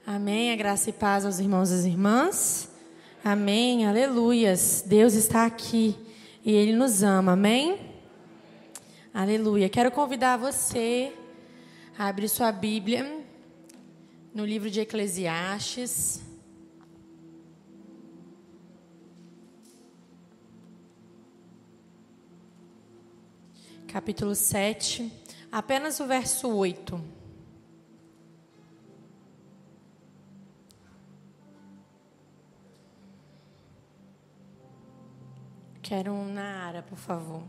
Amém. A graça e paz aos irmãos e às irmãs. Amém. Aleluias. Deus está aqui e Ele nos ama. Amém. Aleluia. Quero convidar você a abrir sua Bíblia no livro de Eclesiastes. Capítulo 7, apenas o verso 8. Quero um Nara, por favor.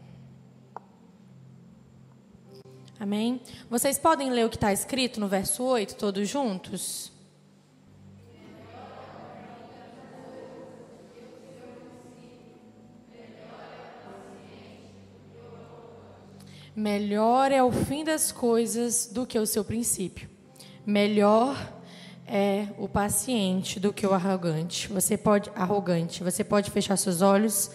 Amém? Vocês podem ler o que está escrito no verso 8, todos juntos? Melhor é o fim das coisas do que o seu princípio. Melhor é o paciente do que o arrogante. Você pode fechar seus olhos.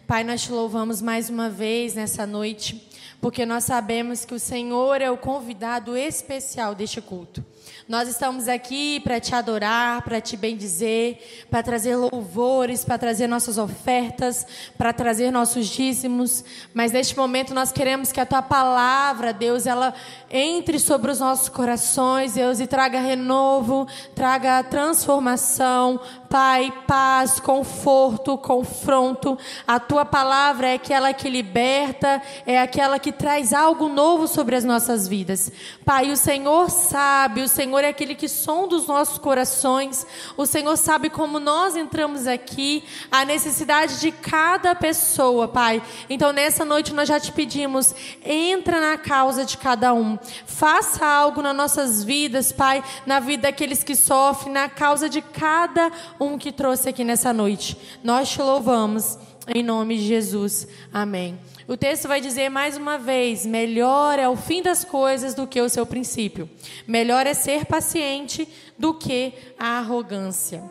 Pai, nós te louvamos mais uma vez nessa noite, porque nós sabemos que o Senhor é o convidado especial deste culto. Nós estamos aqui para te adorar, para te bendizer, para trazer louvores, para trazer nossas ofertas, para trazer nossos dízimos. Mas neste momento nós queremos que a tua palavra, Deus, ela entre sobre os nossos corações, Deus, e traga renovo, traga transformação, Pai, paz, conforto, confronto. A tua palavra é aquela que liberta, é aquela que traz algo novo sobre as nossas vidas. Pai, o Senhor sabe, o Senhor é aquele que sonda os nossos corações. O Senhor sabe como nós entramos aqui, a necessidade de cada pessoa, Pai. Então, nessa noite nós já te pedimos, entra na causa de cada um. Faça algo nas nossas vidas, Pai, na vida daqueles que sofrem, na causa de cada um que trouxe aqui nessa noite. Nós te louvamos em nome de Jesus. Amém. O texto vai dizer mais uma vez: melhor é o fim das coisas do que o seu princípio. Melhor é ser paciente do que a arrogância.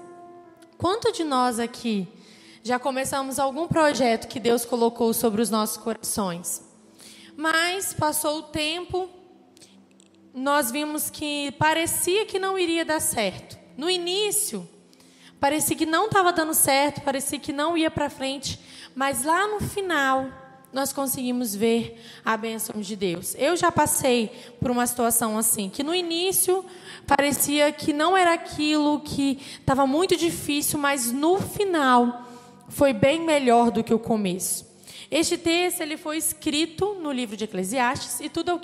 Quanto de nós aqui já começamos algum projeto que Deus colocou sobre os nossos corações? Mas passou o tempo, nós vimos que parecia que não iria dar certo. No início, parecia que não estava dando certo, parecia que não ia para frente, mas lá no final nós conseguimos ver a bênção de Deus. Eu já passei por uma situação assim, que no início parecia que não era aquilo, que estava muito difícil, mas no final foi bem melhor do que o começo. Este texto ele foi escrito no livro de Eclesiastes e tudo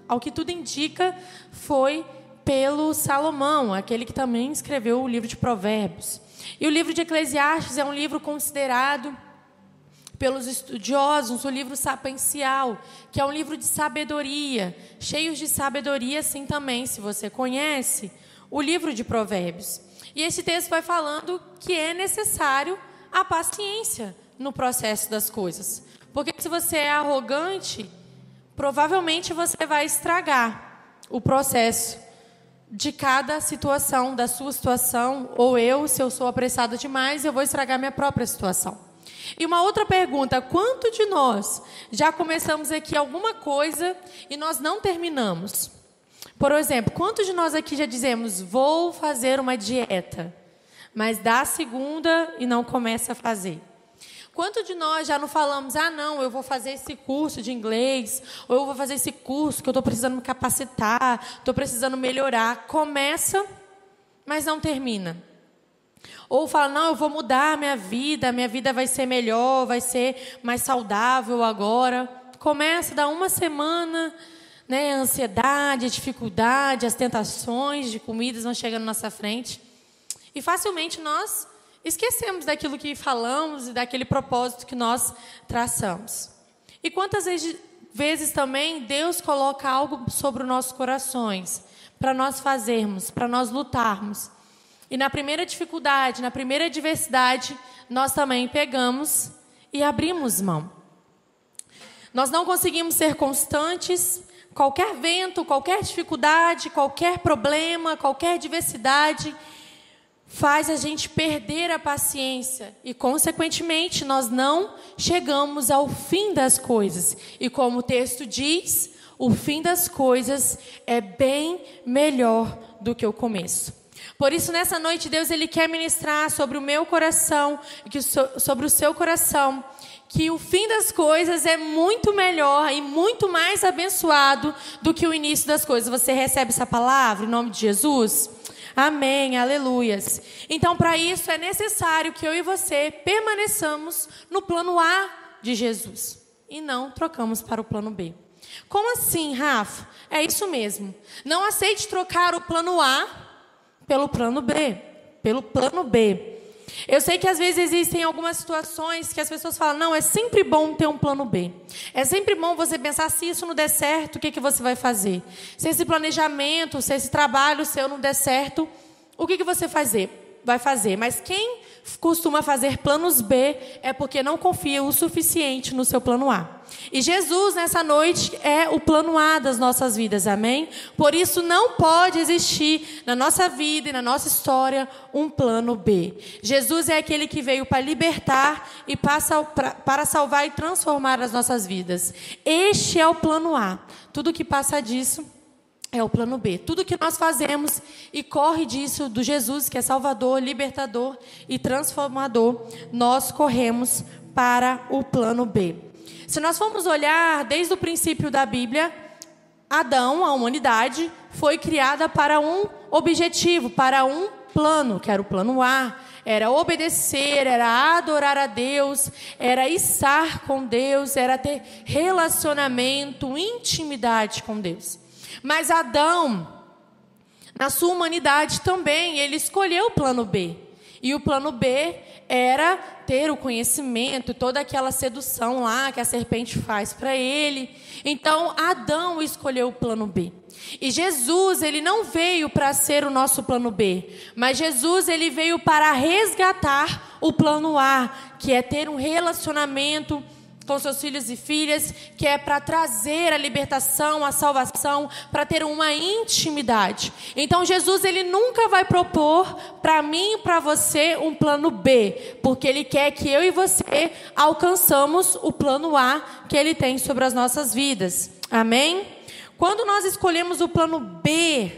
ao que tudo indica foi pelo Salomão, aquele que também escreveu o livro de Provérbios. E o livro de Eclesiastes é um livro considerado pelos estudiosos o livro sapiencial, que é um livro de sabedoria, cheio de sabedoria, assim também, se você conhece, o livro de Provérbios. E esse texto vai falando que é necessário a paciência no processo das coisas. Porque se você é arrogante, provavelmente você vai estragar o processo de cada situação, da sua situação, ou se eu sou apressada demais, eu vou estragar minha própria situação. E uma outra pergunta: quanto de nós já começamos aqui alguma coisa e nós não terminamos? Por exemplo, quantos de nós aqui já dizemos, vou fazer uma dieta, mas dá a segunda e não começa a fazer? Quanto de nós já não falamos, não, eu vou fazer esse curso de inglês, ou eu vou fazer esse curso que eu estou precisando me capacitar, estou precisando melhorar. Começa, mas não termina. Ou fala, não, eu vou mudar a minha vida vai ser melhor, vai ser mais saudável agora. Começa, dá uma semana, né, a ansiedade, a dificuldade, as tentações de comidas vão chegando na nossa frente. E facilmente nós esquecemos daquilo que falamos e daquele propósito que nós traçamos. E quantas vezes também Deus coloca algo sobre os nossos corações para nós fazermos, para nós lutarmos. E na primeira dificuldade, na primeira adversidade, nós também pegamos e abrimos mão. Nós não conseguimos ser constantes. Qualquer vento, qualquer dificuldade, qualquer problema, qualquer adversidade faz a gente perder a paciência e, consequentemente, nós não chegamos ao fim das coisas. E como o texto diz, o fim das coisas é bem melhor do que o começo. Por isso, nessa noite, Deus ele quer ministrar sobre o meu coração, sobre o seu coração, que o fim das coisas é muito melhor e muito mais abençoado do que o início das coisas. Você recebe essa palavra em nome de Jesus? Amém, aleluias. Então, para isso é necessário que eu e você permaneçamos no plano A de Jesus e não trocamos para o plano B. Como assim, Rafa? É isso mesmo. Não aceite trocar o plano A pelo plano B, pelo plano B. Eu sei que às vezes existem algumas situações que as pessoas falam, não, é sempre bom ter um plano B. É sempre bom você pensar, se isso não der certo, o que você vai fazer? Se esse planejamento, se esse trabalho seu não der certo, o que você vai fazer? Mas quem costuma fazer planos B é porque não confia o suficiente no seu plano A. E Jesus, nessa noite, é o plano A das nossas vidas, amém? Por isso, não pode existir na nossa vida e na nossa história um plano B. Jesus é aquele que veio para libertar e para salvar e transformar as nossas vidas. Este é o plano A. Tudo que passa disso é o plano B. Tudo que nós fazemos e corre disso do Jesus, que é Salvador, libertador e transformador, nós corremos para o plano B. Se nós formos olhar desde o princípio da Bíblia, Adão, a humanidade, foi criada para um objetivo, para um plano, que era o plano A. Era obedecer, era adorar a Deus, era estar com Deus, era ter relacionamento, intimidade com Deus. Mas Adão, na sua humanidade também, ele escolheu o plano B. E o plano B era ter o conhecimento, toda aquela sedução lá que a serpente faz para ele. Então, Adão escolheu o plano B. E Jesus, ele não veio para ser o nosso plano B, mas Jesus, ele veio para resgatar o plano A, que é ter um relacionamento com seus filhos e filhas, que é para trazer a libertação, a salvação, para ter uma intimidade. Então Jesus, ele nunca vai propor para mim e para você um plano B, porque ele quer que eu e você alcançamos o plano A que ele tem sobre as nossas vidas. Amém? Quando nós escolhemos o plano B,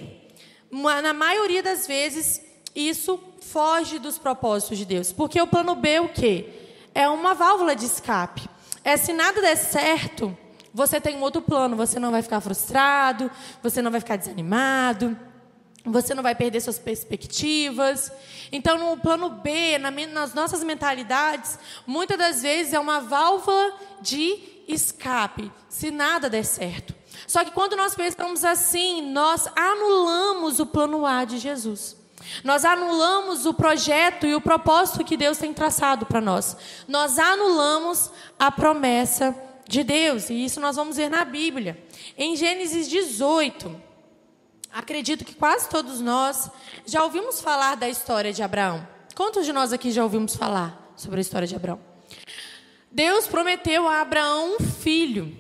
na maioria das vezes, isso foge dos propósitos de Deus. Porque o plano B é o quê? É uma válvula de escape. Se nada der certo, você tem um outro plano. Você não vai ficar frustrado, você não vai ficar desanimado, você não vai perder suas perspectivas. Então, no plano B, nas nossas mentalidades, muitas das vezes é uma válvula de escape, se nada der certo. Só que quando nós pensamos assim, nós anulamos o plano A de Jesus. Nós anulamos o projeto e o propósito que Deus tem traçado para nós. Nós anulamos a promessa de Deus. E isso nós vamos ver na Bíblia. Em Gênesis 18, acredito que quase todos nós já ouvimos falar da história de Abraão. Quantos de nós aqui já ouvimos falar sobre a história de Abraão? Deus prometeu a Abraão um filho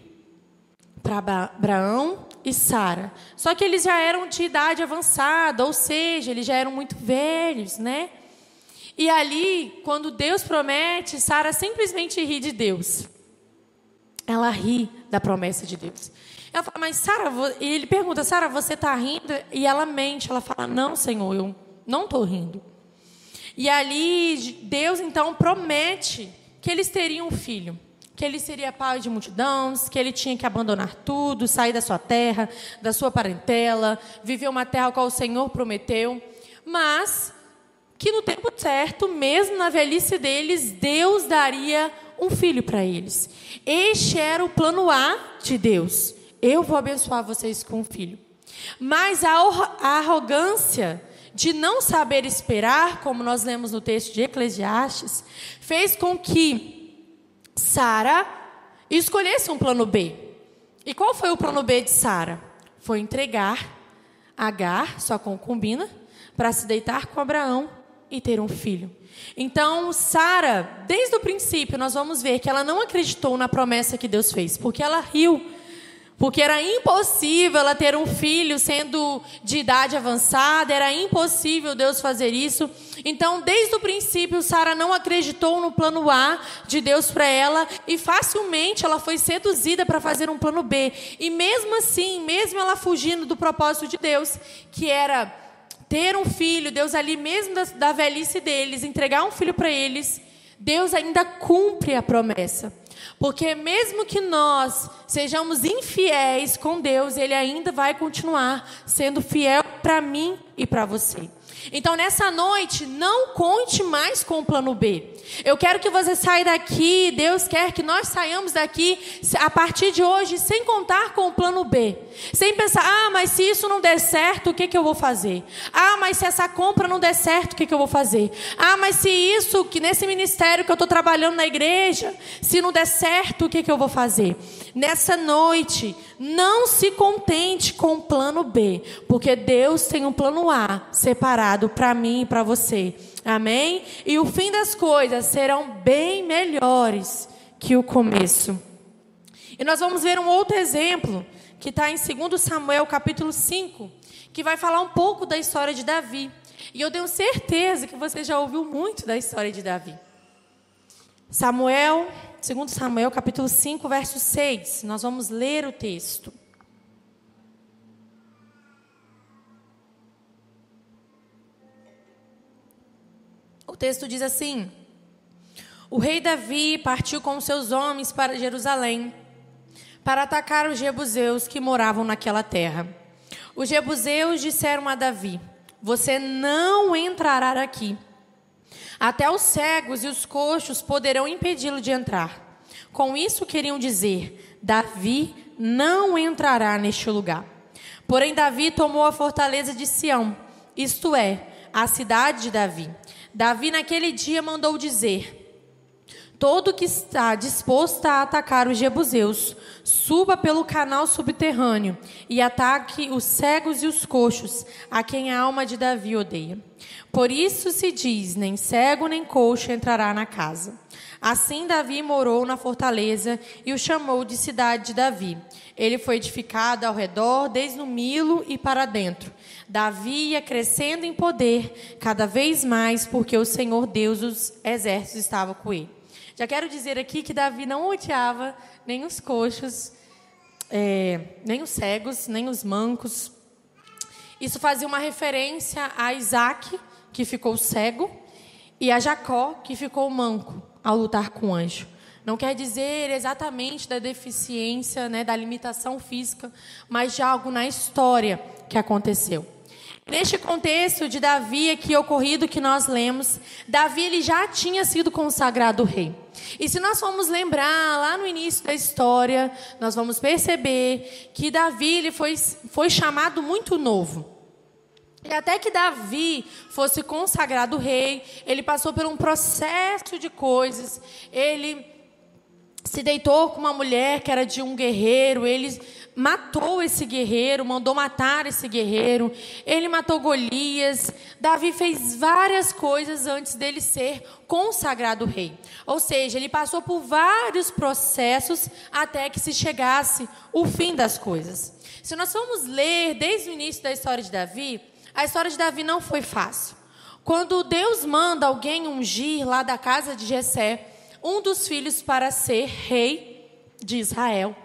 para Abraão e Sara. Só que eles já eram de idade avançada, ou seja, eles já eram muito velhos, né? E ali, quando Deus promete, Sara simplesmente ri de Deus. Ela ri da promessa de Deus. Ela fala, mas Sara, e ele pergunta, Sara, você está rindo? E ela mente, ela fala, não, Senhor, eu não estou rindo. E ali, Deus então promete que eles teriam um filho. Que ele seria pai de multidões, que ele tinha que abandonar tudo, sair da sua terra, da sua parentela, viver uma terra qual o Senhor prometeu, mas que no tempo certo, mesmo na velhice deles, Deus daria um filho para eles. Este era o plano A de Deus. Eu vou abençoar vocês com um filho. Mas a arrogância de não saber esperar, como nós lemos no texto de Eclesiastes, fez com que Sara escolhesse um plano B. E qual foi o plano B de Sara? Foi entregar Agar, sua concubina, para se deitar com Abraão e ter um filho. Então, Sara, desde o princípio, nós vamos ver que ela não acreditou na promessa que Deus fez, porque ela riu. Porque era impossível ela ter um filho sendo de idade avançada, era impossível Deus fazer isso. Então, desde o princípio, Sara não acreditou no plano A de Deus para ela e facilmente ela foi seduzida para fazer um plano B. E mesmo assim, mesmo ela fugindo do propósito de Deus, que era ter um filho, Deus ali mesmo da velhice deles, entregar um filho para eles, Deus ainda cumpre a promessa. Porque mesmo que nós sejamos infiéis com Deus, Ele ainda vai continuar sendo fiel para mim e para você. Então, nessa noite, não conte mais com o plano B. Eu quero que você saia daqui, Deus quer que nós saiamos daqui, a partir de hoje, sem contar com o plano B. Sem pensar, mas se isso não der certo, o que eu vou fazer? Mas se essa compra não der certo, o que eu vou fazer? Mas se isso, que nesse ministério que eu estou trabalhando na igreja, se não der certo, o que eu vou fazer? Nessa noite, não se contente com o plano B, porque Deus tem um plano A separado para mim e para você. Amém? E o fim das coisas serão bem melhores que o começo. E nós vamos ver um outro exemplo, que está em 2 Samuel capítulo 5, que vai falar um pouco da história de Davi. E eu tenho certeza que você já ouviu muito da história de Davi. 2 Samuel capítulo 5, verso 6. Nós vamos ler o texto. O texto diz assim: o rei Davi partiu com seus homens para Jerusalém, para atacar os jebuseus que moravam naquela terra. Os jebuseus disseram a Davi: você não entrará aqui. Até os cegos e os coxos poderão impedi-lo de entrar. Com isso queriam dizer: Davi não entrará neste lugar. Porém Davi tomou a fortaleza de Sião, isto é, a cidade de Davi. Davi naquele dia mandou dizer: todo que está disposto a atacar os jebuseus, suba pelo canal subterrâneo e ataque os cegos e os coxos, a quem a alma de Davi odeia. Por isso se diz: nem cego nem coxo entrará na casa. Assim Davi morou na fortaleza e o chamou de cidade de Davi. Ele foi edificado ao redor, desde o Milo e para dentro. Davi ia crescendo em poder cada vez mais, porque o Senhor Deus dos exércitos estava com ele. Já quero dizer aqui que Davi não odiava nem os coxos, nem os cegos, nem os mancos. Isso fazia uma referência a Isaac, que ficou cego, e a Jacó, que ficou manco ao lutar com o anjo. Não quer dizer exatamente da deficiência, da limitação física, mas de algo na história que aconteceu. Neste contexto de Davi aqui ocorrido que nós lemos, Davi ele já tinha sido consagrado rei. E se nós formos lembrar lá no início da história, nós vamos perceber que Davi ele foi chamado muito novo. E até que Davi fosse consagrado rei, ele passou por um processo de coisas. Ele se deitou com uma mulher que era de um guerreiro, ele matou esse guerreiro, mandou matar esse guerreiro, ele matou Golias. Davi fez várias coisas antes dele ser consagrado rei. Ou seja, ele passou por vários processos até que se chegasse o fim das coisas. Se nós formos ler desde o início da história de Davi, a história de Davi não foi fácil. Quando Deus manda alguém ungir lá da casa de Jessé um dos filhos para ser rei de Israel,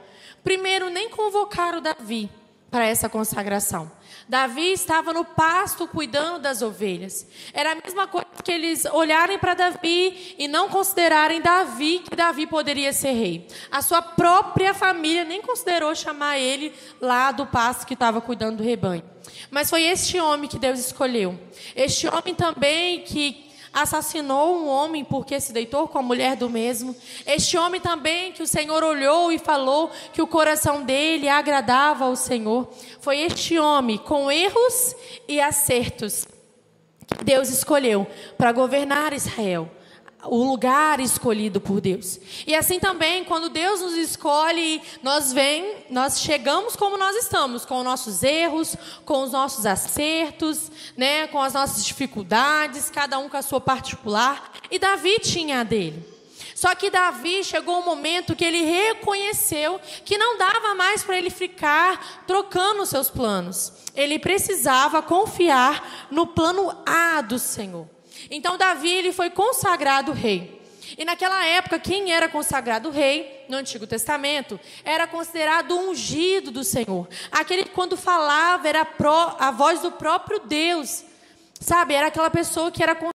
primeiro nem convocaram Davi para essa consagração. Davi estava no pasto cuidando das ovelhas. Era a mesma coisa que eles olharem para Davi e não considerarem Davi que Davi poderia ser rei. A sua própria família nem considerou chamar ele lá do pasto que estava cuidando do rebanho. Mas foi este homem que Deus escolheu. Este homem também que assassinou um homem porque se deitou com a mulher do mesmo. Este homem também que o Senhor olhou e falou que o coração dele agradava ao Senhor. Foi este homem com erros e acertos que Deus escolheu para governar Israel. O lugar escolhido por Deus. E assim também, quando Deus nos escolhe, nós chegamos como nós estamos, com os nossos erros, com os nossos acertos, com as nossas dificuldades, cada um com a sua particular. E Davi tinha a dele. Só que Davi chegou um momento que ele reconheceu que não dava mais para ele ficar trocando os seus planos. Ele precisava confiar no plano A do Senhor. Então Davi ele foi consagrado rei. E naquela época, quem era consagrado rei, no Antigo Testamento, era considerado ungido do Senhor. Aquele que quando falava era a voz do próprio Deus Sabe, era aquela pessoa que era